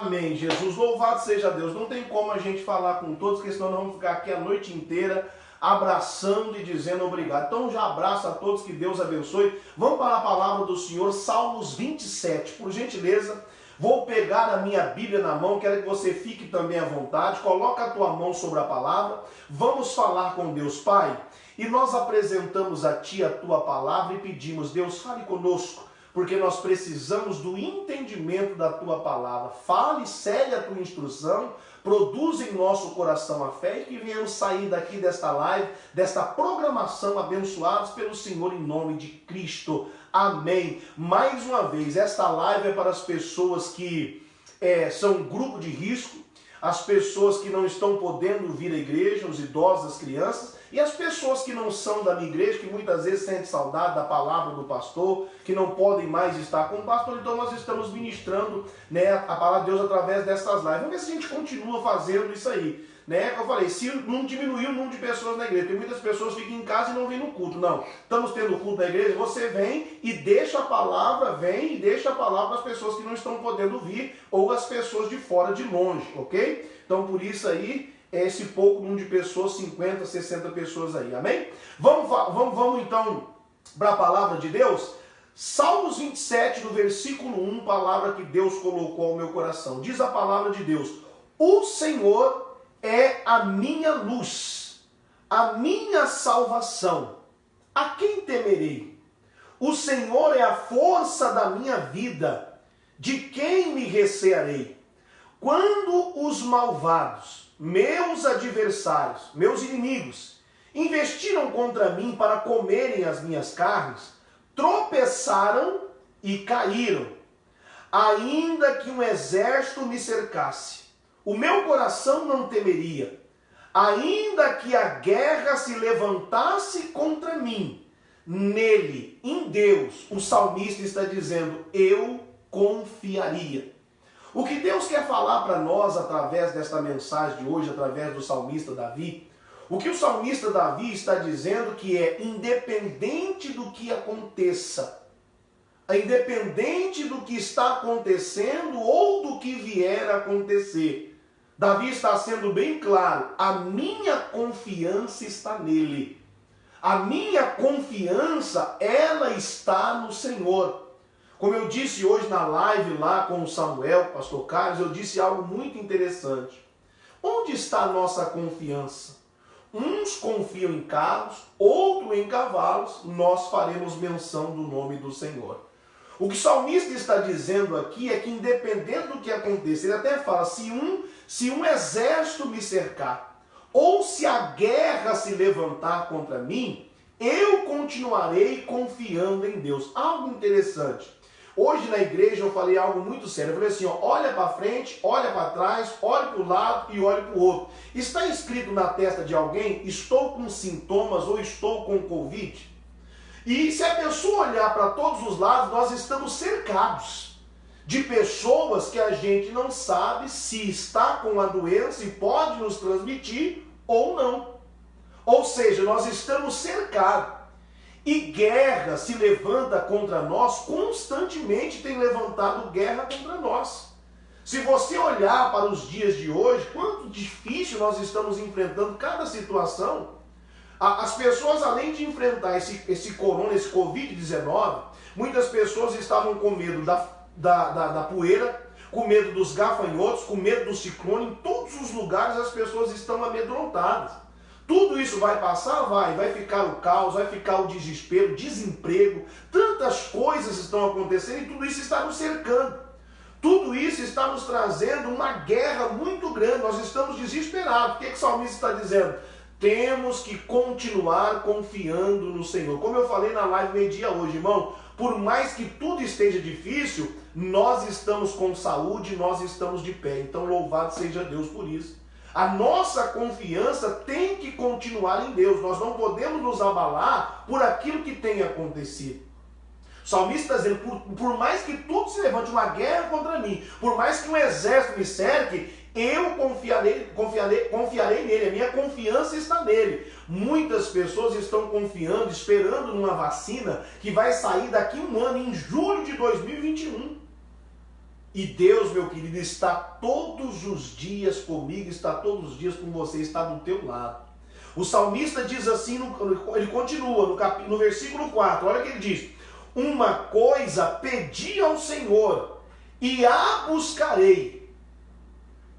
Amém, Jesus. Louvado seja Deus. Não tem como a gente falar com todos, porque senão nós vamos ficar aqui a noite inteira abraçando e dizendo obrigado. Então já abraço a todos, que Deus abençoe. Vamos para a palavra do Senhor, Salmos 27. Por gentileza, vou pegar a minha Bíblia na mão, quero que você fique também à vontade. Coloca a tua mão sobre a palavra. Vamos falar com Deus. Pai, e nós apresentamos a Ti a Tua palavra e pedimos, Deus, fale conosco, porque nós precisamos do entendimento da Tua palavra. Fale, cele a Tua instrução, produza em nosso coração a fé e que venhamos sair daqui desta live, desta programação, abençoados pelo Senhor em nome de Cristo. Amém. Mais uma vez, esta live é para as pessoas que são um grupo de risco, as pessoas que não estão podendo vir à igreja, os idosos, as crianças, e as pessoas que não são da minha igreja, que muitas vezes sentem saudade da palavra do pastor, que não podem mais estar com o pastor. Então nós estamos ministrando, né, a palavra de Deus através dessas lives. Vamos ver se a gente continua fazendo isso aí. Né? Como eu falei, se não diminuir o número de pessoas na igreja, porque muitas pessoas ficam em casa e não vêm no culto. Não, estamos tendo culto na igreja, você vem e deixa a palavra, vem e deixa a palavra para as pessoas que não estão podendo vir, ou as pessoas de fora, de longe, ok? Então por isso aí, esse pouco número de pessoas, 50, 60 pessoas aí, amém? Vamos então para a palavra de Deus. Salmos 27, no versículo 1, palavra que Deus colocou ao meu coração. Diz a palavra de Deus: o Senhor é a minha luz, a minha salvação. A quem temerei? O Senhor é a força da minha vida. De quem me recearei? Quando os malvados, meus adversários, meus inimigos, investiram contra mim para comerem as minhas carnes, tropeçaram e caíram. Ainda que um exército me cercasse, o meu coração não temeria. Ainda que a guerra se levantasse contra mim, nele, em Deus, o salmista está dizendo, eu confiaria. O que Deus quer falar para nós através desta mensagem de hoje, através do salmista Davi, o que o salmista Davi está dizendo que é independente do que aconteça, independente do que está acontecendo ou do que vier a acontecer, Davi está sendo bem claro, a minha confiança está nele. A minha confiança, ela está no Senhor. Como eu disse hoje na live lá com o Samuel, pastor Carlos, eu disse algo muito interessante. Onde está a nossa confiança? Uns confiam em carros, outros em cavalos, nós faremos menção do nome do Senhor. O que o salmista está dizendo aqui é que independente do que acontecer, ele até fala, se um exército me cercar, ou se a guerra se levantar contra mim, eu continuarei confiando em Deus. Algo interessante. Hoje na igreja eu falei algo muito sério. Eu falei assim, ó, olha para frente, olha para trás, olha para o lado e olha para o outro. Está escrito na testa de alguém, estou com sintomas ou estou com Covid? E se a pessoa olhar para todos os lados, nós estamos cercados de pessoas que a gente não sabe se está com a doença e pode nos transmitir ou não. Ou seja, nós estamos cercados. E guerra se levanta contra nós, constantemente tem levantado guerra contra nós. Se você olhar para os dias de hoje, quanto difícil nós estamos enfrentando cada situação. As pessoas, além de enfrentar esse corona, esse Covid-19, muitas pessoas estavam com medo da poeira, com medo dos gafanhotos, com medo do ciclone. Em todos os lugares as pessoas estão amedrontadas. Tudo isso vai passar? Vai ficar o caos, vai ficar o desespero, desemprego, tantas coisas estão acontecendo e tudo isso está nos cercando. Tudo isso está nos trazendo uma guerra muito grande, nós estamos desesperados. O que o salmista está dizendo? Temos que continuar confiando no Senhor. Como eu falei na live meio-dia hoje, irmão, por mais que tudo esteja difícil, nós estamos com saúde, nós estamos de pé. Então louvado seja Deus por isso. A nossa confiança tem que continuar em Deus. Nós não podemos nos abalar por aquilo que tem acontecido. O salmista está dizendo, por mais que tudo se levante, uma guerra contra mim, por mais que um exército me cerque, eu confiarei nele, a minha confiança está nele. Muitas pessoas estão confiando, esperando numa vacina que vai sair daqui a um ano, em julho de 2021. E Deus, meu querido, está todos os dias comigo, está todos os dias com você, está do teu lado. O salmista diz assim, ele continua no versículo 4, olha o que ele diz: uma coisa pedi ao Senhor e a buscarei.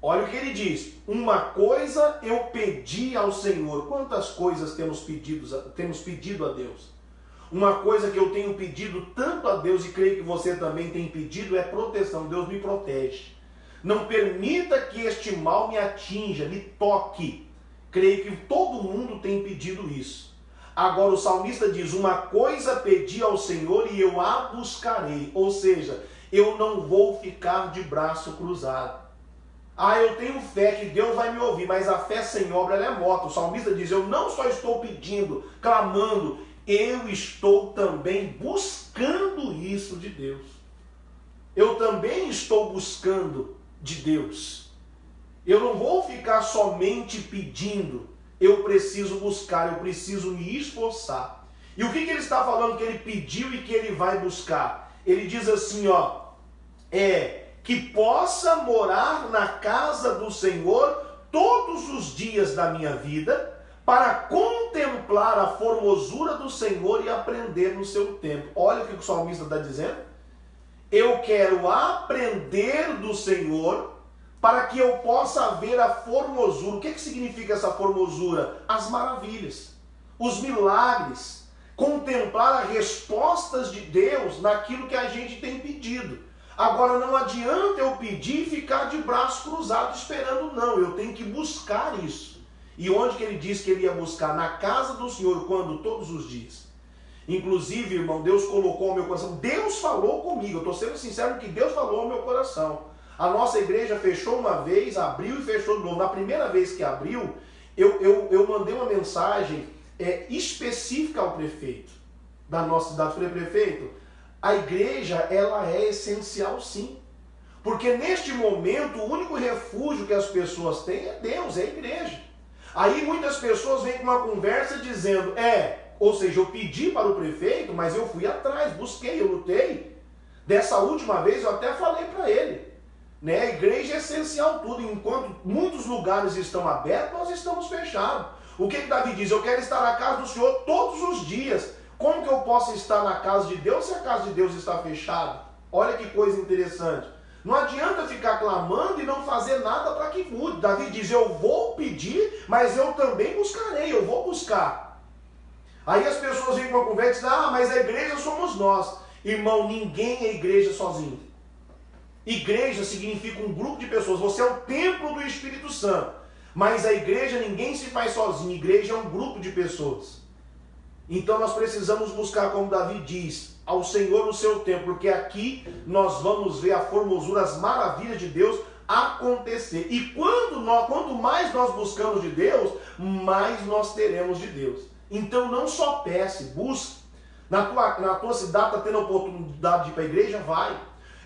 Olha o que ele diz: uma coisa eu pedi ao Senhor. Quantas coisas temos pedido a Deus? Uma coisa que eu tenho pedido tanto a Deus, e creio que você também tem pedido, é proteção. Deus me protege. Não permita que este mal me atinja, me toque. Creio que todo mundo tem pedido isso. Agora o salmista diz: uma coisa pedi ao Senhor e eu a buscarei. Ou seja, eu não vou ficar de braço cruzado. Eu tenho fé que Deus vai me ouvir, mas a fé sem obra ela é morta. O salmista diz: eu não só estou pedindo, clamando, eu estou também buscando isso de Deus. Eu também estou buscando de Deus. Eu não vou ficar somente pedindo, eu preciso buscar, eu preciso me esforçar. E o que ele está falando que ele pediu e que ele vai buscar? Ele diz assim, que possa morar na casa do Senhor todos os dias da minha vida, para contemplar a formosura do Senhor e aprender no seu tempo. Olha o que o salmista está dizendo. Eu quero aprender do Senhor para que eu possa ver a formosura. O que significa essa formosura? As maravilhas, os milagres, contemplar as respostas de Deus naquilo que a gente tem pedido. Agora não adianta eu pedir e ficar de braço cruzado esperando, não. Eu tenho que buscar isso. E onde que ele disse que ele ia buscar? Na casa do Senhor, quando? Todos os dias. Inclusive, irmão, Deus colocou ao meu coração, Deus falou comigo, eu estou sendo sincero que Deus falou ao meu coração. A nossa igreja fechou uma vez, abriu e fechou de novo. Na primeira vez que abriu, eu mandei uma mensagem específica ao prefeito da nossa cidade. Falei: prefeito, a igreja ela é essencial sim. Porque neste momento o único refúgio que as pessoas têm é Deus, é a igreja. Aí muitas pessoas vêm com uma conversa dizendo, ou seja, eu pedi para o prefeito, mas eu fui atrás, busquei, eu lutei. Dessa última vez eu até falei para ele, né? A igreja é essencial tudo, enquanto muitos lugares estão abertos, nós estamos fechados. O que Davi diz? Eu quero estar na casa do Senhor todos os dias. Como que eu posso estar na casa de Deus se a casa de Deus está fechada? Olha que coisa interessante. Não adianta ficar clamando e não fazer nada para que mude. Davi diz: eu vou pedir, mas eu também buscarei, eu vou buscar. Aí as pessoas vêm com uma conversa e dizem: mas a igreja somos nós. Irmão, ninguém é igreja sozinho. Igreja significa um grupo de pessoas. Você é o templo do Espírito Santo. Mas a igreja ninguém se faz sozinho. Igreja é um grupo de pessoas. Então nós precisamos buscar, como Davi diz, ao Senhor no seu tempo, porque aqui nós vamos ver a formosura, as maravilhas de Deus acontecer. E quanto mais nós buscamos de Deus, mais nós teremos de Deus. Então não só peça, busque. Na tua cidade está tendo a oportunidade de ir para a igreja? Vai.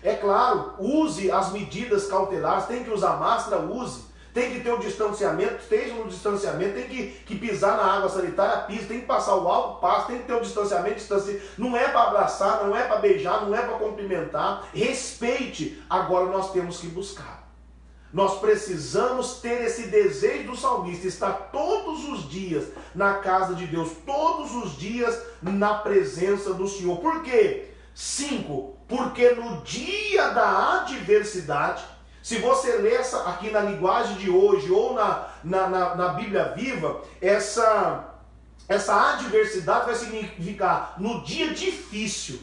É claro, use as medidas cautelares, tem que usar máscara, use. Tem que ter o distanciamento, esteja no distanciamento, tem que pisar na água sanitária, pisa, tem que passar o álcool, passa, tem que ter o distanciamento. Não é para abraçar, não é para beijar, não é para cumprimentar. Respeite. Agora nós temos que buscar. Nós precisamos ter esse desejo do salmista, estar todos os dias na casa de Deus, todos os dias na presença do Senhor. Por quê? 5. Porque no dia da adversidade, se você ler aqui na linguagem de hoje ou na Bíblia Viva, essa adversidade vai significar no dia difícil.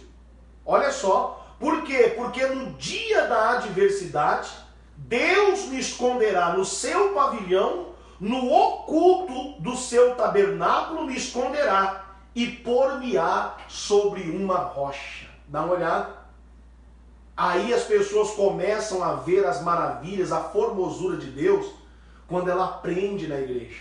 Olha só, por quê? Porque no dia da adversidade, Deus me esconderá no seu pavilhão, no oculto do seu tabernáculo me esconderá e pôr-me-á sobre uma rocha. Dá uma olhada. Aí as pessoas começam a ver as maravilhas, a formosura de Deus, quando ela aprende na igreja.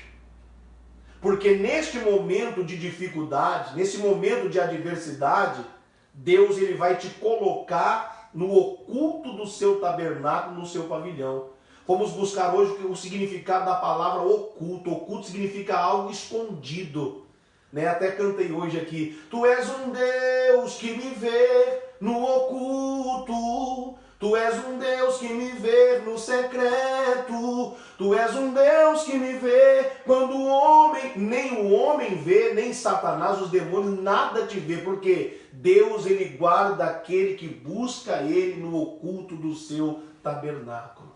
Porque neste momento de dificuldade, nesse momento de adversidade, Deus ele vai te colocar no oculto do seu tabernáculo, no seu pavilhão. Vamos buscar hoje o significado da palavra oculto. Oculto significa algo escondido. Né? Até cantei hoje aqui. Tu és um Deus que me vê no oculto. Tu és um Deus que me vê no secreto. Tu és um Deus que me vê quando nem o homem vê, nem Satanás, os demônios, nada te vê. Porque Deus, ele guarda aquele que busca ele no oculto do seu tabernáculo.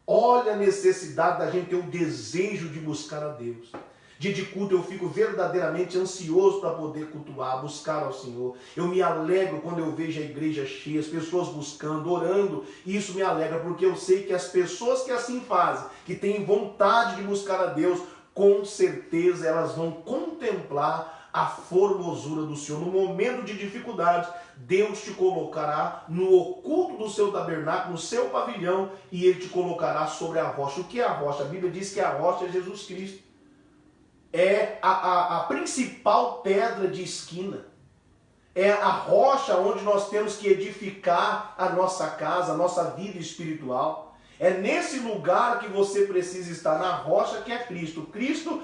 Olha a necessidade da gente ter o desejo de buscar a Deus. Dia de culto eu fico verdadeiramente ansioso para poder cultuar, buscar ao Senhor. Eu me alegro quando eu vejo a igreja cheia, as pessoas buscando, orando. E isso me alegra porque eu sei que as pessoas que assim fazem, que têm vontade de buscar a Deus, com certeza elas vão contemplar a formosura do Senhor. No momento de dificuldade, Deus te colocará no oculto do seu tabernáculo, no seu pavilhão, e Ele te colocará sobre a rocha. O que é a rocha? A Bíblia diz que a rocha é Jesus Cristo. É a principal pedra de esquina. É a rocha onde nós temos que edificar a nossa casa, a nossa vida espiritual. É nesse lugar que você precisa estar, na rocha que é Cristo. Cristo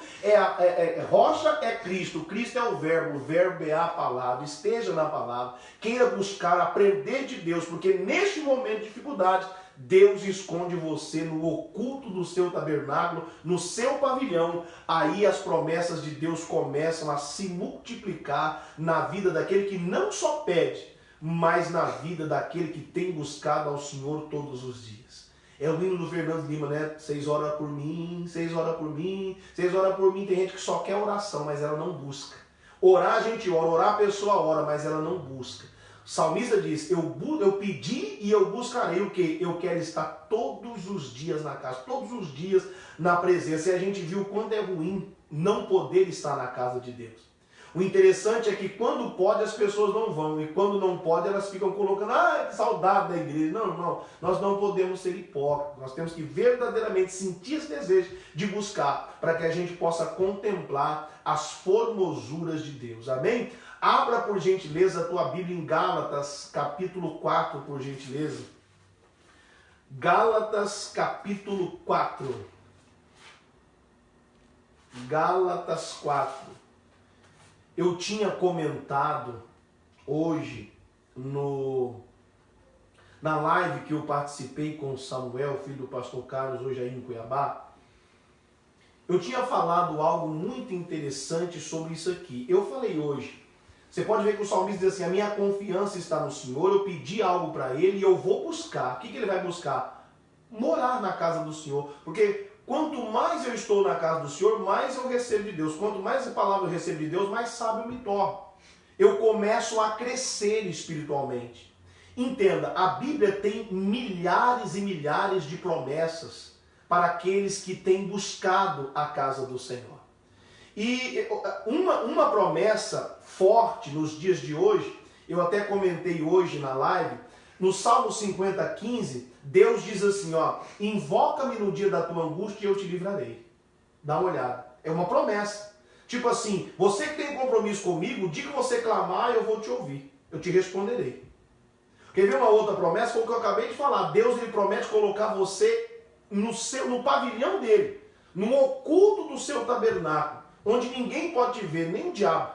rocha é Cristo. Cristo é o verbo é a palavra. Esteja na palavra. Queira buscar, aprender de Deus, porque neste momento de dificuldade, Deus esconde você no oculto do seu tabernáculo, no seu pavilhão. Aí as promessas de Deus começam a se multiplicar na vida daquele que não só pede, mas na vida daquele que tem buscado ao Senhor todos os dias. É o hino do Fernando Lima, né? 6 horas por mim, 6 horas por mim, 6 horas por mim. Tem gente que só quer oração, mas ela não busca. Orar a gente ora, orar a pessoa ora, mas ela não busca. O salmista diz, eu pedi e eu buscarei o quê? Eu quero estar todos os dias na casa, todos os dias na presença. E a gente viu quando é ruim não poder estar na casa de Deus. O interessante é que quando pode as pessoas não vão, e quando não pode elas ficam colocando, que saudade da igreja. Não, nós não podemos ser hipócritas, nós temos que verdadeiramente sentir esse desejo de buscar, para que a gente possa contemplar as formosuras de Deus, amém? Abra por gentileza a tua Bíblia em Gálatas capítulo 4, por gentileza. Gálatas capítulo 4. Gálatas 4. Eu tinha comentado hoje na live que eu participei com o Samuel, filho do pastor Carlos, hoje aí em Cuiabá. Eu tinha falado algo muito interessante sobre isso aqui. Eu falei hoje, você pode ver que o salmista diz assim, a minha confiança está no Senhor, eu pedi algo para Ele e eu vou buscar. O que Ele vai buscar? Morar na casa do Senhor, porque quanto mais eu estou na casa do Senhor, mais eu recebo de Deus. Quanto mais a palavra eu recebo de Deus, mais sábio eu me torno. Eu começo a crescer espiritualmente. Entenda, a Bíblia tem milhares e milhares de promessas para aqueles que têm buscado a casa do Senhor. E uma promessa forte nos dias de hoje, eu até comentei hoje na live, no Salmo 50:15, Deus diz assim, invoca-me no dia da tua angústia e eu te livrarei. Dá uma olhada. É uma promessa. Tipo assim, você que tem compromisso comigo, o dia que você clamar, eu vou te ouvir. Eu te responderei. Quer ver uma outra promessa? Foi o que eu acabei de falar. Deus, ele promete colocar você no pavilhão dele, no oculto do seu tabernáculo, onde ninguém pode te ver, nem o diabo.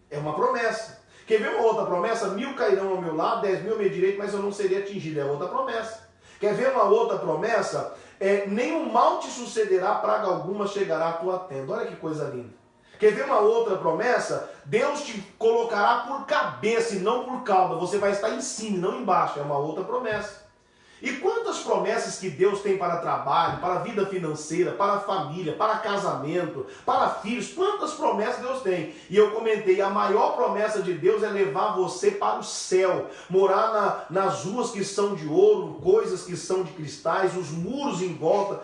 É uma promessa. Quer ver uma outra promessa? 1000 cairão ao meu lado, 10.000 ao meu direito, mas eu não serei atingido. É outra promessa. Quer ver uma outra promessa? Nenhum mal te sucederá, praga alguma chegará à tua tenda. Olha que coisa linda. Quer ver uma outra promessa? Deus te colocará por cabeça e não por cauda. Você vai estar em cima e não embaixo. É uma outra promessa. E quantas promessas que Deus tem para trabalho, para a vida financeira, para a família, para casamento, para filhos, quantas promessas Deus tem. E eu comentei, a maior promessa de Deus é levar você para o céu, morar nas ruas que são de ouro, coisas que são de cristais, os muros em volta,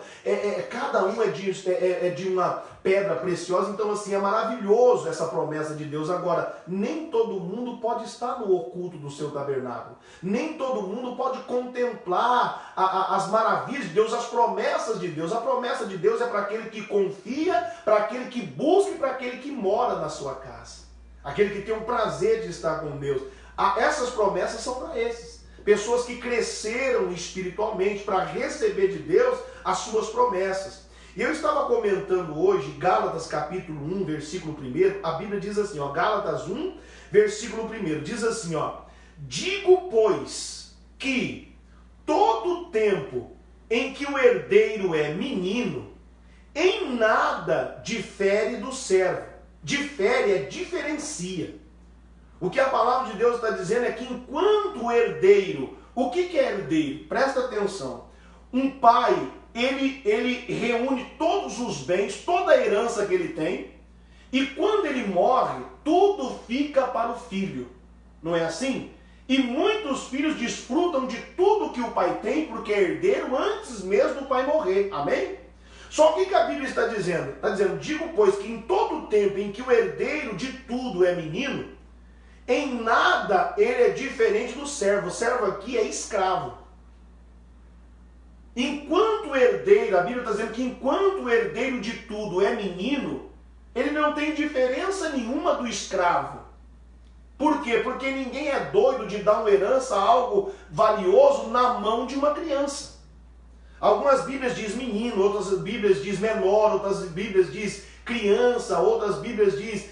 cada um é de uma pedra preciosa. Então assim, é maravilhoso essa promessa de Deus. Agora, nem todo mundo pode estar no oculto do seu tabernáculo, nem todo mundo pode contemplar as maravilhas de Deus, as promessas de Deus. A promessa de Deus é para aquele que confia, para aquele que busca e para aquele que mora na sua casa, aquele que tem o prazer de estar com Deus. Essas promessas são para esses, pessoas que cresceram espiritualmente para receber de Deus as suas promessas. E eu estava comentando hoje, Gálatas capítulo 1, versículo 1, a Bíblia diz assim, Gálatas 1, versículo 1, diz assim, digo, pois, que todo tempo em que o herdeiro é menino, em nada difere do servo. Difere é diferencia. O que a palavra de Deus está dizendo é que enquanto o herdeiro, o que é herdeiro? Presta atenção. Um pai, ele reúne todos os bens, toda a herança que ele tem, e quando ele morre, tudo fica para o filho. Não é assim? E muitos filhos desfrutam de tudo que o pai tem, porque é herdeiro antes mesmo do pai morrer. Amém? Só que a Bíblia está dizendo? Está dizendo, digo, pois, que em todo tempo em que o herdeiro de tudo é menino, em nada ele é diferente do servo. O servo aqui é escravo. Enquanto o herdeiro, a Bíblia está dizendo que enquanto o herdeiro de tudo é menino, ele não tem diferença nenhuma do escravo. Por quê? Porque ninguém é doido de dar uma herança, algo valioso, na mão de uma criança. Algumas Bíblias diz menino, outras Bíblias diz menor, outras Bíblias diz criança, outras Bíblias diz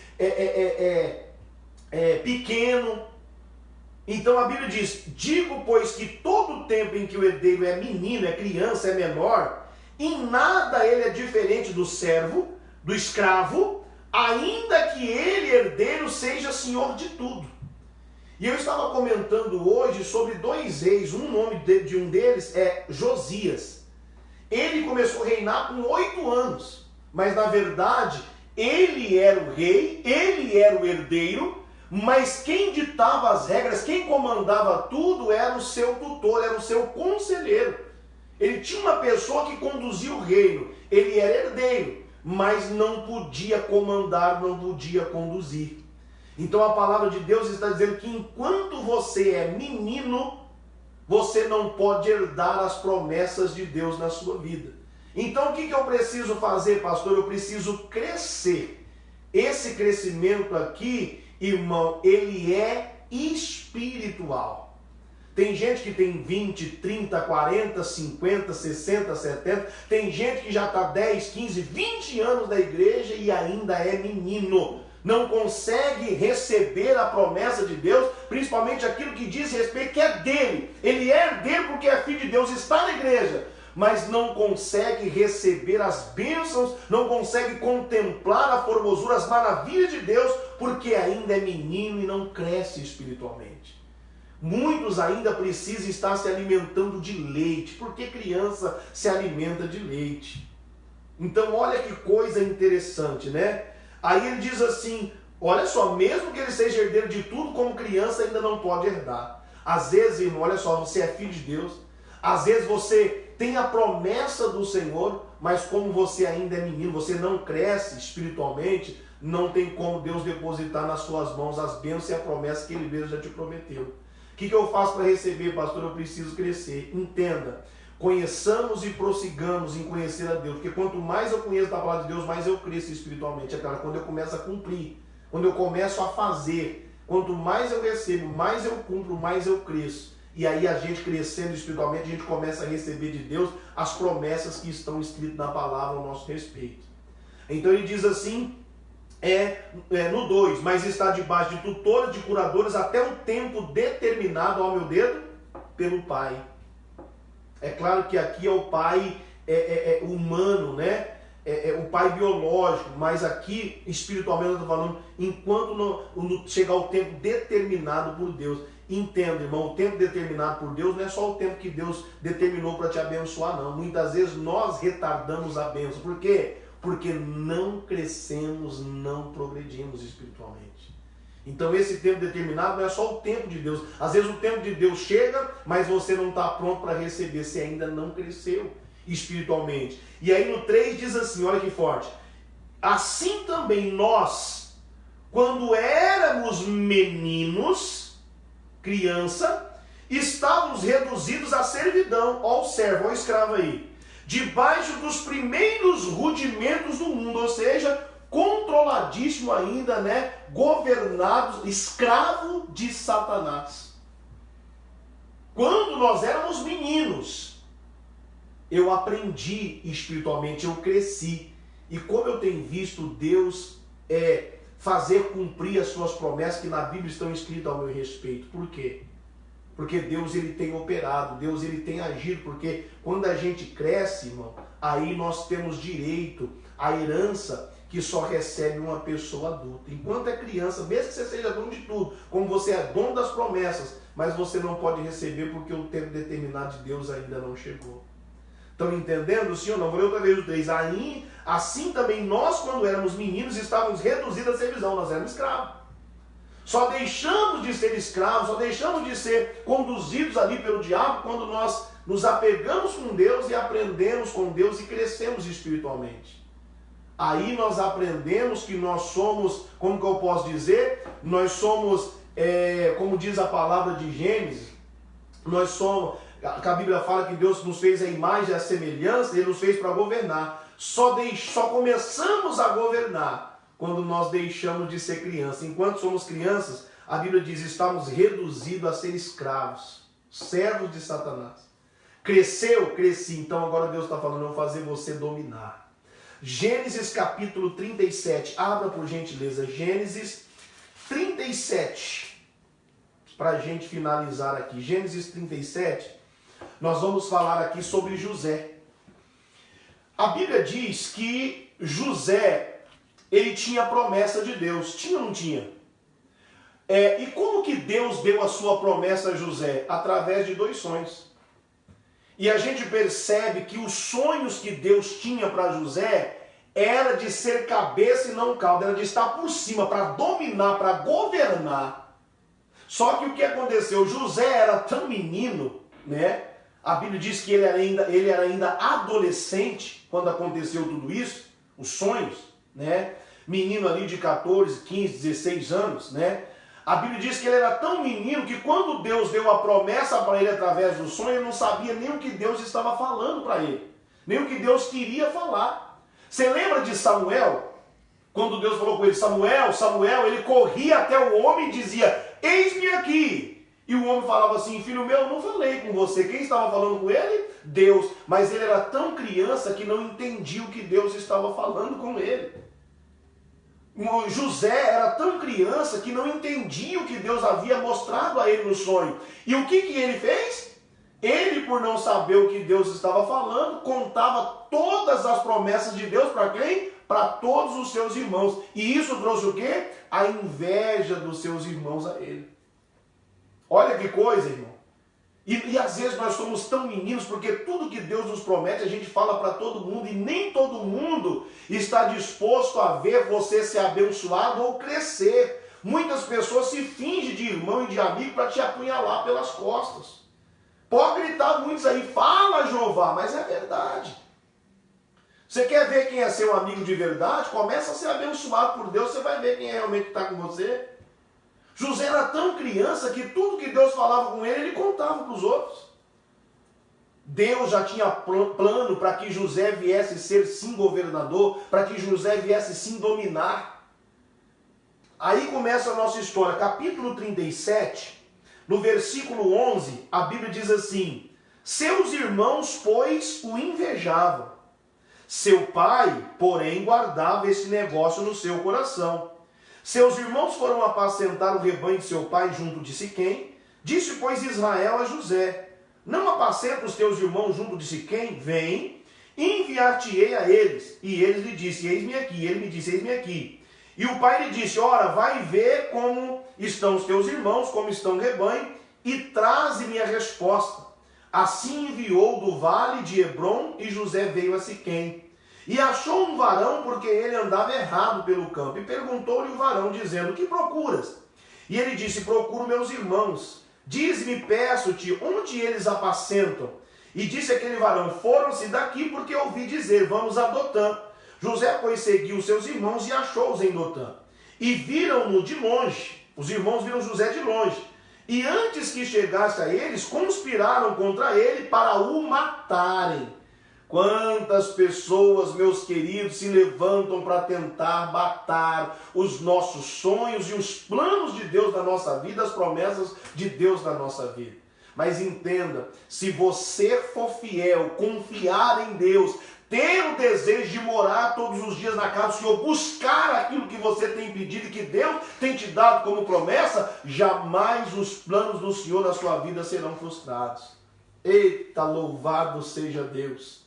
pequeno. Então a Bíblia diz, digo, pois, que todo tempo em que o herdeiro é menino, é criança, é menor, em nada ele é diferente do servo, do escravo, ainda que ele, herdeiro, seja senhor de tudo. E eu estava comentando hoje sobre dois reis, um nome de um deles é Josias. Ele começou a reinar com 8 anos, mas na verdade ele era o rei, ele era o herdeiro, mas quem ditava as regras, quem comandava tudo era o seu tutor, era o seu conselheiro. Ele tinha uma pessoa que conduzia o reino, ele era herdeiro, mas não podia comandar, não podia conduzir. Então a palavra de Deus está dizendo que enquanto você é menino, você não pode herdar as promessas de Deus na sua vida. Então o que eu preciso fazer, pastor? Eu preciso crescer. Esse crescimento aqui, irmão, ele é espiritual. Tem gente que tem 20, 30, 40, 50, 60, 70. Tem gente que já está 10, 15, 20 anos da igreja e ainda é menino. Não consegue receber a promessa de Deus, principalmente aquilo que diz respeito que é dele. Ele é herdeiro porque é filho de Deus, está na igreja, mas não consegue receber as bênçãos, não consegue contemplar a formosura, as maravilhas de Deus, porque ainda é menino e não cresce espiritualmente. Muitos ainda precisam estar se alimentando de leite, porque criança se alimenta de leite. Então olha que coisa interessante, né? Aí ele diz assim, olha só, mesmo que ele seja herdeiro de tudo, como criança ainda não pode herdar. Às vezes, irmão, olha só, você é filho de Deus, às vezes você tem a promessa do Senhor, mas como você ainda é menino, você não cresce espiritualmente, não tem como Deus depositar nas suas mãos as bênçãos e a promessa que Ele mesmo já te prometeu. O que eu faço para receber, pastor? Eu preciso crescer. Entenda. Conheçamos e prossigamos em conhecer a Deus, porque quanto mais eu conheço da palavra de Deus, mais eu cresço espiritualmente. É claro, quando eu começo a cumprir, quando eu começo a fazer, quanto mais eu recebo, mais eu cumpro, mais eu cresço. E aí a gente crescendo espiritualmente, a gente começa a receber de Deus as promessas que estão escritas na palavra ao nosso respeito. Então ele diz assim, no 2, mas está debaixo de tutores, de curadores, até o tempo determinado, ao meu dedo, pelo Pai. É claro que aqui é o pai humano, né? O pai biológico, mas aqui espiritualmente eu estou falando, enquanto chegar o tempo determinado por Deus. Entenda, irmão, o tempo determinado por Deus não é só o tempo que Deus determinou para te abençoar, não. Muitas vezes nós retardamos a bênção. Por quê? Porque não crescemos, não progredimos espiritualmente. Então esse tempo determinado não é só o tempo de Deus. Às vezes o tempo de Deus chega, mas você não está pronto para receber, você ainda não cresceu espiritualmente. E aí no 3 diz assim, olha que forte. Assim também nós, quando éramos meninos, criança, estávamos reduzidos à servidão, ao servo, ao escravo aí, debaixo dos primeiros rudimentos do mundo, ou seja, controladíssimo ainda, né? Governados, escravo de Satanás. Quando nós éramos meninos, eu aprendi espiritualmente, eu cresci. E como eu tenho visto Deus fazer cumprir as suas promessas que na Bíblia estão escritas ao meu respeito. Por quê? Porque Deus ele tem operado, Deus ele tem agido, porque quando a gente cresce, irmão, aí nós temos direito à herança que só recebe uma pessoa adulta. Enquanto é criança, mesmo que você seja dono de tudo, como você é dono das promessas, mas você não pode receber porque o tempo determinado de Deus ainda não chegou. Estão entendendo, sim ou não? Vou ler outra vez o 3. Assim também nós, quando éramos meninos, estávamos reduzidos à servidão, nós éramos escravos. Só deixamos de ser escravos, só deixamos de ser conduzidos ali pelo diabo quando nós nos apegamos com Deus e aprendemos com Deus e crescemos espiritualmente. Aí nós aprendemos que nós somos, como que eu posso dizer? Nós somos, como diz a palavra de Gênesis, nós somos, que a Bíblia fala que Deus nos fez a imagem e a semelhança, Ele nos fez para governar. Só começamos a governar quando nós deixamos de ser criança. Enquanto somos crianças, a Bíblia diz, estamos reduzidos a ser escravos, servos de Satanás. Cresceu? Cresci. Então agora Deus está falando, eu vou fazer você dominar. Gênesis capítulo 37, abra por gentileza, Gênesis 37, para a gente finalizar aqui. Gênesis 37, nós vamos falar aqui sobre José. A Bíblia diz que José, ele tinha a promessa de Deus. Tinha ou não tinha? E como que Deus deu a sua promessa a José? Através de 2 sonhos. E a gente percebe que os sonhos que Deus tinha para José era de ser cabeça e não cauda, era de estar por cima, para dominar, para governar. Só que o que aconteceu? José era tão menino, né? A Bíblia diz que ele era ainda adolescente quando aconteceu tudo isso, os sonhos, né? Menino ali de 14, 15, 16 anos, né? A Bíblia diz que ele era tão menino que quando Deus deu a promessa para ele através do sonho, ele não sabia nem o que Deus estava falando para ele, nem o que Deus queria falar. Você lembra de Samuel? Quando Deus falou com ele, Samuel, Samuel, ele corria até o homem e dizia, eis-me aqui. E o homem falava assim, filho meu, eu não falei com você. Quem estava falando com ele? Deus. Mas ele era tão criança que não entendia o que Deus estava falando com ele. José era tão criança que não entendia o que Deus havia mostrado a ele no sonho. E o que ele fez? Ele, por não saber o que Deus estava falando, contava todas as promessas de Deus para quem? Para todos os seus irmãos. E isso trouxe o quê? A inveja dos seus irmãos a ele. Olha que coisa, irmão. E às vezes nós somos tão meninos, porque tudo que Deus nos promete, a gente fala para todo mundo, e nem todo mundo está disposto a ver você ser abençoado ou crescer. Muitas pessoas se fingem de irmão e de amigo para te apunhalar pelas costas. Pode gritar muitos aí, fala Jeová, mas é verdade. Você quer ver quem é seu amigo de verdade? Começa a ser abençoado por Deus, você vai ver quem realmente está com você. José era tão criança que tudo que Deus falava com ele, ele contava para os outros. Deus já tinha plano para que José viesse ser sim governador, para que José viesse sim dominar. Aí começa a nossa história, capítulo 37, no versículo 11, a Bíblia diz assim, seus irmãos, pois, o invejavam. Seu pai, porém, guardava esse negócio no seu coração. Seus irmãos foram apacentar o rebanho de seu pai junto de Siquém. Disse, pois, Israel a José, não apacenta os teus irmãos junto de Siquém? Vem, enviar-te-ei a eles. E eles lhe disse, eis-me aqui. Ele me disse, eis-me aqui. E o pai lhe disse, ora, vai ver como estão os teus irmãos, como estão o rebanho, e traze-me a resposta. Assim enviou do vale de Hebrom, e José veio a Siquém. E achou um varão, porque ele andava errado pelo campo. E perguntou-lhe o varão, dizendo, que procuras? E ele disse, procuro meus irmãos. Diz-me, peço-te, onde eles apacentam? E disse aquele varão, foram-se daqui, porque ouvi dizer, vamos a Dotã. José, pois, seguiu seus irmãos e achou-os em Dotã. E viram-no de longe. Os irmãos viram José de longe. E antes que chegasse a eles, conspiraram contra ele para o matarem. Quantas pessoas, meus queridos, se levantam para tentar matar os nossos sonhos e os planos de Deus na nossa vida, as promessas de Deus na nossa vida. Mas entenda, se você for fiel, confiar em Deus, ter o desejo de morar todos os dias na casa do Senhor, buscar aquilo que você tem pedido e que Deus tem te dado como promessa, jamais os planos do Senhor na sua vida serão frustrados. Eita, louvado seja Deus.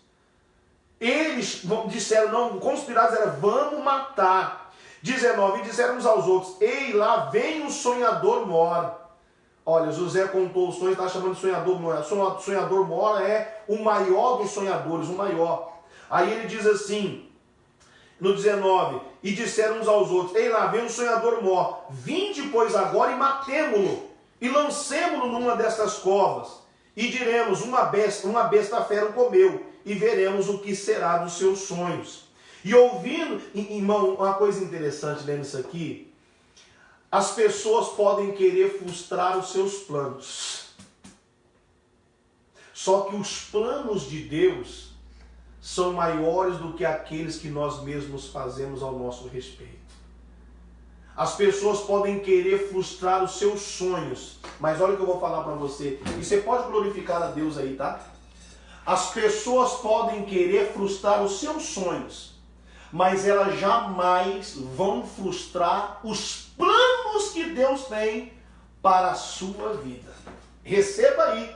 Eles disseram, não, conspirados era, vamos matar. 19, e disseram uns aos outros, ei, lá vem o sonhador mora. Olha, José contou os sonhos, está chamando de sonhador mora. Sonhador mora é o maior dos sonhadores, o maior. Aí ele diz assim, no 19, e disseram uns aos outros, ei, lá vem o sonhador mora. Vinde, pois, agora e matemo-lo, e lancemo-lo numa destas covas. E diremos, uma besta fera o comeu, e veremos o que será dos seus sonhos. E ouvindo, irmão, uma coisa interessante lendo isso aqui, as pessoas podem querer frustrar os seus planos. Só que os planos de Deus são maiores do que aqueles que nós mesmos fazemos ao nosso respeito. As pessoas podem querer frustrar os seus sonhos, mas olha o que eu vou falar para você, e você pode glorificar a Deus aí, tá? As pessoas podem querer frustrar os seus sonhos, mas elas jamais vão frustrar os planos que Deus tem para a sua vida. Receba aí,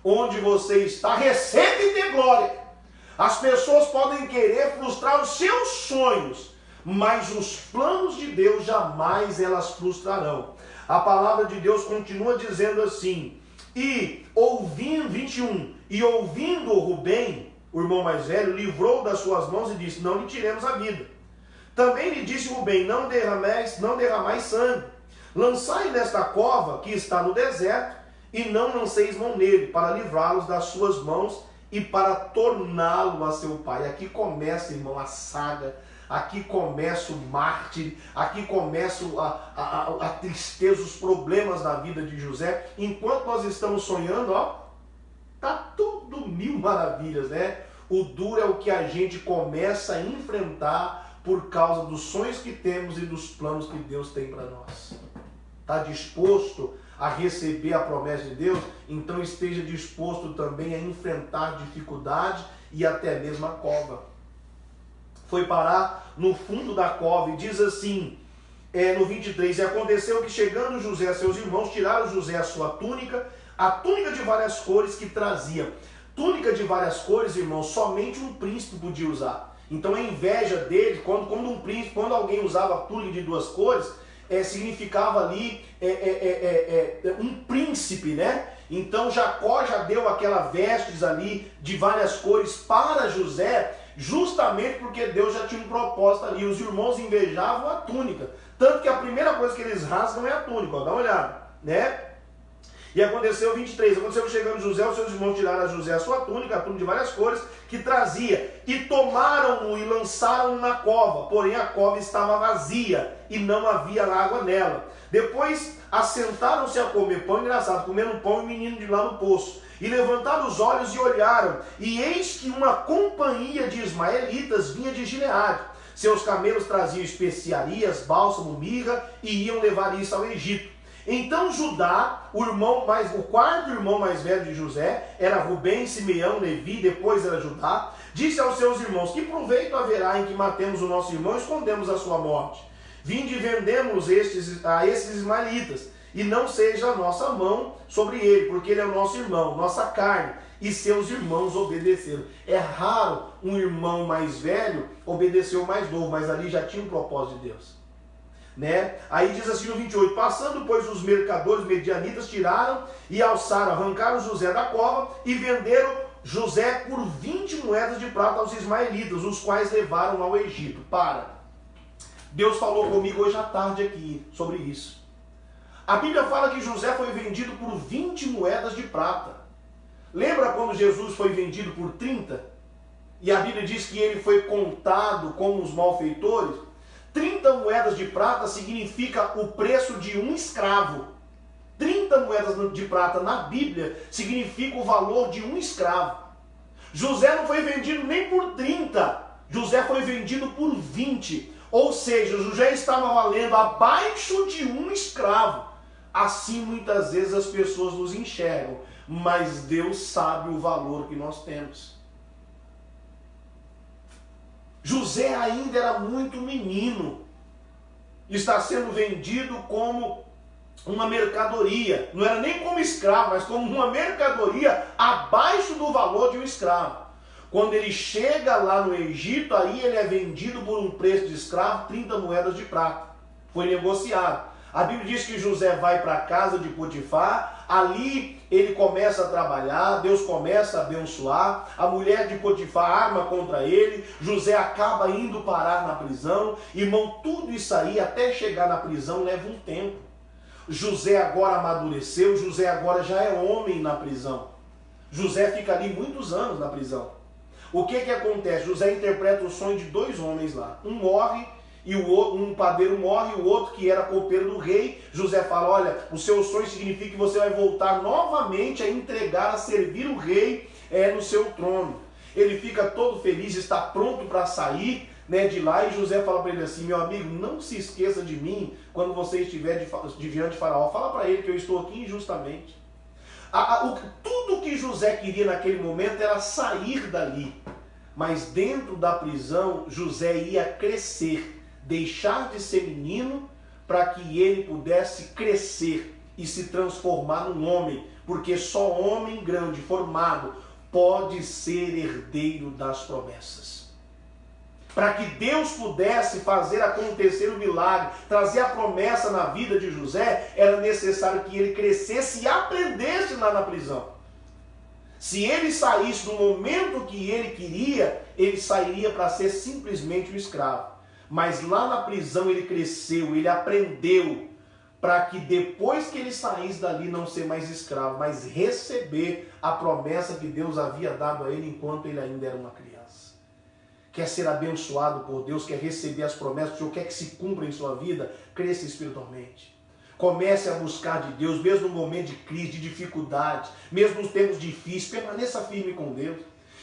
onde você está, receba e dê glória. As pessoas podem querer frustrar os seus sonhos, mas os planos de Deus jamais elas frustrarão. A palavra de Deus continua dizendo assim, e ouvindo, 21, e ouvindo Rubem, o irmão mais velho, livrou das suas mãos e disse, não lhe tiremos a vida. Também lhe disse Rubem, não derramais sangue, lançai nesta cova que está no deserto, e não lanceis mão nele, para livrá-los das suas mãos e para torná-lo a seu pai. Aqui começa, irmão, a saga, aqui começa o mártir, aqui começa a tristeza, os problemas da vida de José. Enquanto nós estamos sonhando, ó, tá tudo mil maravilhas, né? O duro é o que a gente começa a enfrentar por causa dos sonhos que temos e dos planos que Deus tem para nós. Está disposto a receber a promessa de Deus? Então esteja disposto também a enfrentar dificuldade e até mesmo a cova. Foi parar no fundo da cova e diz assim, no 23, e aconteceu que chegando José a seus irmãos, tiraram José a sua túnica, a túnica de várias cores que trazia. Túnica de várias cores, irmãos, somente um príncipe podia usar. Então a inveja dele, quando alguém usava túnica de duas cores, significava ali um príncipe, né? Então Jacó já deu aquela vestes ali de várias cores para José, justamente porque Deus já tinha um propósito ali. Os irmãos invejavam a túnica, tanto que a primeira coisa que eles rasgam é a túnica, ó, dá uma olhada, né? E aconteceu 23, aconteceu que chegando José, os seus irmãos tiraram a José a sua túnica, a túnica de várias cores, que trazia, e tomaram-no e lançaram-no na cova, porém a cova estava vazia, e não havia água nela. Depois assentaram-se a comer pão, engraçado, comendo pão e menino de lá no poço, e levantaram os olhos e olharam, e eis que uma companhia de ismaelitas vinha de Gileade. Seus camelos traziam especiarias, bálsamo, mirra, e iam levar isso ao Egito. Então Judá, o quarto irmão mais velho de José, era Rubem, Simeão, Levi, depois era Judá, disse aos seus irmãos, que proveito haverá em que matemos o nosso irmão e escondemos a sua morte? Vinde e vendemos a esses ismaelitas, e não seja a nossa mão sobre ele, porque ele é o nosso irmão, nossa carne. E seus irmãos obedeceram. É raro um irmão mais velho obedecer o mais novo, mas ali já tinha um propósito de Deus. Né? Aí diz assim no 28, passando pois os mercadores medianitas, tiraram e alçaram, arrancaram José da cova e venderam José por 20 moedas de prata aos ismaelitas, os quais levaram ao Egito. Deus falou comigo hoje à tarde aqui sobre isso. A Bíblia fala que José foi vendido por 20 moedas de prata. Lembra quando Jesus foi vendido por 30? E a Bíblia diz que ele foi contado como os malfeitores? 30 moedas de prata significa o preço de um escravo. 30 moedas de prata na Bíblia significa o valor de um escravo. José não foi vendido nem por 30, José foi vendido por 20. Ou seja, José estava valendo abaixo de um escravo. Assim muitas vezes as pessoas nos enxergam, mas Deus sabe o valor que nós temos. José ainda era muito menino. Está sendo vendido como uma mercadoria. Não era nem como escravo, mas como uma mercadoria abaixo do valor de um escravo. Quando ele chega lá no Egito, aí ele é vendido por um preço de escravo, 30 moedas de prata. Foi negociado. A Bíblia diz que José vai para a casa de Potifar, ali ele começa a trabalhar, Deus começa a abençoar, a mulher de Potifar arma contra ele, José acaba indo parar na prisão. Irmão, tudo isso aí até chegar na prisão leva um tempo. José agora amadureceu, José agora já é homem na prisão. José fica ali muitos anos na prisão. O que acontece? José interpreta o sonho de dois homens lá. Um morre, e o outro, um padeiro morre, e o outro, que era copeiro do rei, José fala: olha, o seu sonho significa que você vai voltar novamente a entregar, a servir o rei no seu trono. Ele fica todo feliz, está pronto para sair de lá, e José fala para ele assim: meu amigo, não se esqueça de mim quando você estiver diante de Faraó. Fala para ele que eu estou aqui injustamente. Tudo que José queria naquele momento era sair dali. Mas dentro da prisão, José ia crescer, deixar de ser menino, para que ele pudesse crescer e se transformar num homem. Porque só homem grande, formado, pode ser herdeiro das promessas. Para que Deus pudesse fazer acontecer o milagre, trazer a promessa na vida de José, era necessário que ele crescesse e aprendesse lá na prisão. Se ele saísse no momento que ele queria, ele sairia para ser simplesmente um escravo. Mas lá na prisão ele cresceu, ele aprendeu, para que depois que ele saísse dali não ser mais escravo, mas receber a promessa que Deus havia dado a ele enquanto ele ainda era uma criança. Quer ser abençoado por Deus, quer receber as promessas, o Senhor quer que se cumpra em sua vida, cresça espiritualmente. Comece a buscar de Deus, mesmo no momento de crise, de dificuldade, mesmo nos tempos difíceis, permaneça firme com Deus.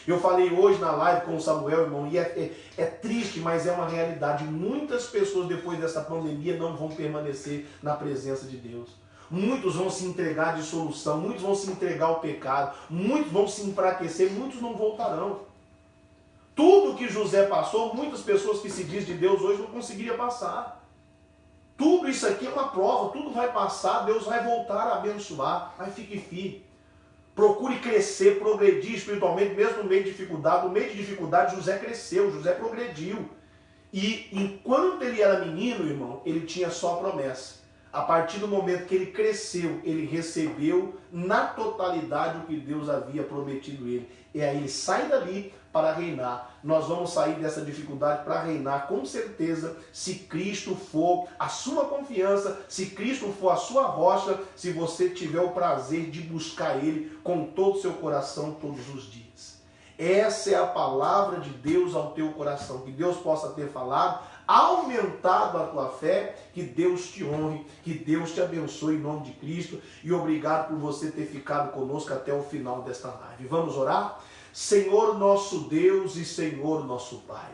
Eu falei hoje na live com o Samuel, irmão, e é triste, mas é uma realidade. Muitas pessoas depois dessa pandemia não vão permanecer na presença de Deus. Muitos vão se entregar à dissolução, muitos vão se entregar ao pecado, muitos vão se enfraquecer, muitos não voltarão. Tudo que José passou, muitas pessoas que se diz de Deus hoje não conseguiriam passar. Tudo isso aqui é uma prova, tudo vai passar, Deus vai voltar a abençoar, mas fique firme. Procure crescer, progredir espiritualmente, mesmo no meio de dificuldade. No meio de dificuldade, José cresceu, José progrediu. E enquanto ele era menino, irmão, ele tinha só a promessa. A partir do momento que ele cresceu, ele recebeu na totalidade o que Deus havia prometido a ele. E aí ele sai dali para reinar. Nós vamos sair dessa dificuldade para reinar, com certeza, se Cristo for a sua confiança, se Cristo for a sua rocha, se você tiver o prazer de buscar Ele com todo o seu coração todos os dias. Essa é a palavra de Deus ao teu coração. Que Deus possa ter falado, aumentado a tua fé, que Deus te honre, que Deus te abençoe em nome de Cristo, e obrigado por você ter ficado conosco até o final desta live. Vamos orar? Senhor nosso Deus e Senhor nosso Pai,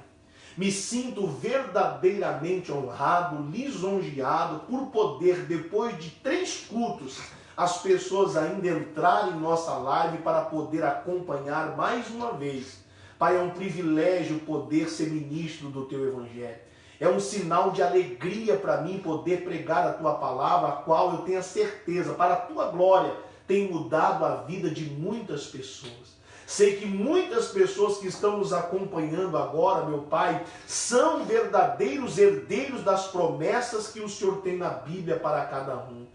me sinto verdadeiramente honrado, lisonjeado por poder, depois de 3 cultos, as pessoas ainda entrarem em nossa live para poder acompanhar mais uma vez. Pai, é um privilégio poder ser ministro do Teu Evangelho. É um sinal de alegria para mim poder pregar a Tua palavra, a qual eu tenho a certeza, para a Tua glória, tem mudado a vida de muitas pessoas. Sei que muitas pessoas que estão nos acompanhando agora, meu Pai, são verdadeiros herdeiros das promessas que o Senhor tem na Bíblia para cada um.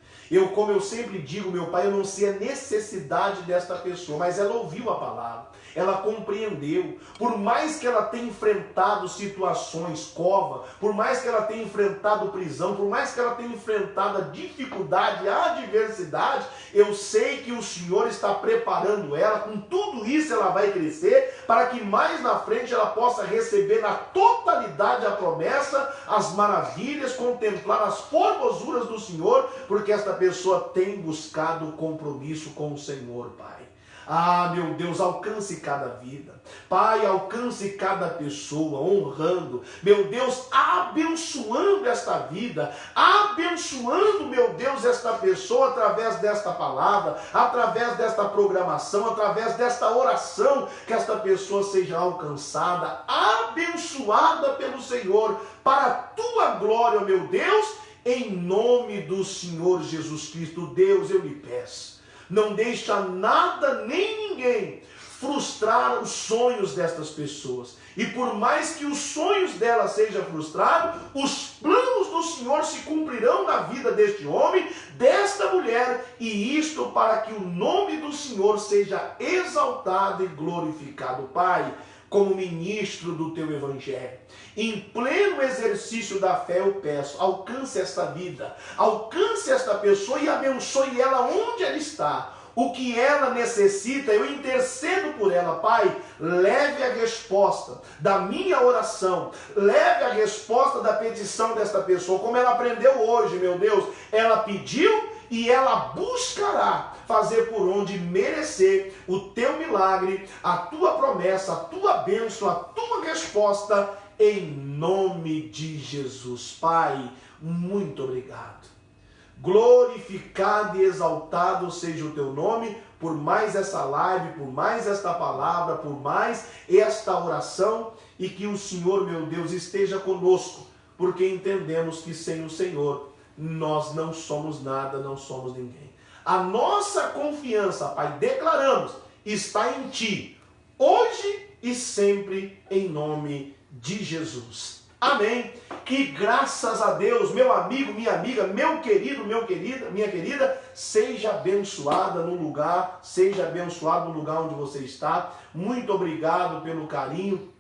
Como eu sempre digo, meu Pai, eu não sei a necessidade desta pessoa, mas ela ouviu a palavra, ela compreendeu. Por mais que ela tenha enfrentado situações, cova, por mais que ela tenha enfrentado prisão, por mais que ela tenha enfrentado a dificuldade, a adversidade, eu sei que o Senhor está preparando ela. Com tudo isso ela vai crescer, para que mais na frente ela possa receber na totalidade a promessa, as maravilhas, contemplar as formosuras do Senhor, porque esta pessoa tem buscado compromisso com o Senhor, Pai. Ah, meu Deus, alcance cada vida. Pai, alcance cada pessoa, honrando. Meu Deus, abençoando esta vida. Abençoando, meu Deus, esta pessoa através desta palavra, através desta programação, através desta oração, que esta pessoa seja alcançada. abençoada pelo Senhor, para a tua glória, meu Deus, em nome do Senhor Jesus Cristo. Deus, eu lhe peço, não deixa nada nem ninguém frustrar os sonhos destas pessoas. E por mais que os sonhos delas sejam frustrados, os planos do Senhor se cumprirão na vida deste homem, desta mulher, e isto para que o nome do Senhor seja exaltado e glorificado. Pai, como ministro do teu evangelho, em pleno exercício da fé, eu peço, alcance esta vida, alcance esta pessoa e abençoe ela onde ela está. O que ela necessita, eu intercedo por ela. Pai, leve a resposta da minha oração, leve a resposta da petição desta pessoa, como ela aprendeu hoje, meu Deus. Ela pediu e ela buscará fazer por onde merecer o teu milagre, a tua promessa, a tua bênção, a tua resposta, em nome de Jesus. Pai, muito obrigado. Glorificado e exaltado seja o teu nome, por mais essa live, por mais esta palavra, por mais esta oração, e que o Senhor, meu Deus, esteja conosco, porque entendemos que sem o Senhor nós não somos nada, não somos ninguém. A nossa confiança, Pai, declaramos, está em Ti, hoje e sempre, em nome de Jesus. Amém. Que graças a Deus, meu amigo, minha amiga, meu querido, minha querida, seja abençoada no lugar, seja abençoado no lugar onde você está. Muito obrigado pelo carinho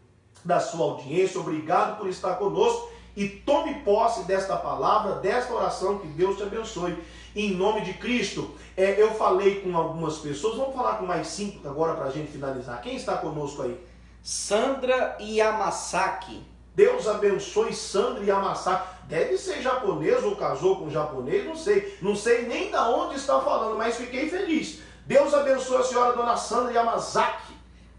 da sua audiência, obrigado por estar conosco e tome posse desta palavra, desta oração, que Deus te abençoe. Em nome de Cristo, eu falei com algumas pessoas, vamos falar com mais 5 agora para a gente finalizar. Quem está conosco aí? Sandra Yamasaki. Deus abençoe Sandra Yamasaki. Deve ser japonês ou casou com japonês, não sei. Não sei nem de onde está falando, mas fiquei feliz. Deus abençoe a senhora dona Sandra Yamasaki.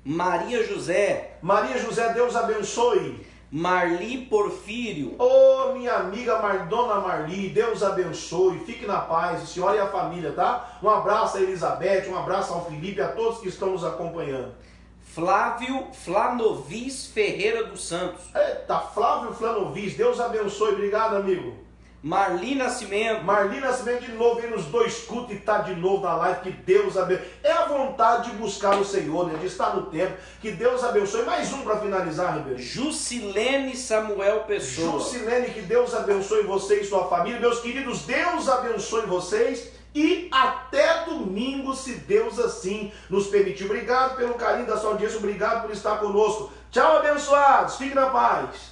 Maria José. Maria José, Deus abençoe. Marli Porfírio. Ô, minha amiga Dona Marli, Deus abençoe, fique na paz, a senhora e a família, tá? Um abraço a Elizabeth, um abraço ao Felipe, a todos que estão nos acompanhando. Flávio Flanovis Ferreira dos Santos. Eita, Flávio Flanovis, Deus abençoe, obrigado, amigo. Marli Nascimento. Marli Nascimento de novo, vem nos 2 cultos e está de novo na live, que Deus abençoe. É a vontade de buscar o Senhor, né? De estar no tempo, que Deus abençoe. Mais um para finalizar, Ribeiro. Jusilene Samuel Pessoa. Jusilene, que Deus abençoe você e sua família. Meus queridos, Deus abençoe vocês. E até domingo, se Deus assim nos permitir. Obrigado pelo carinho da sua audiência, obrigado por estar conosco. Tchau, abençoados, fique na paz.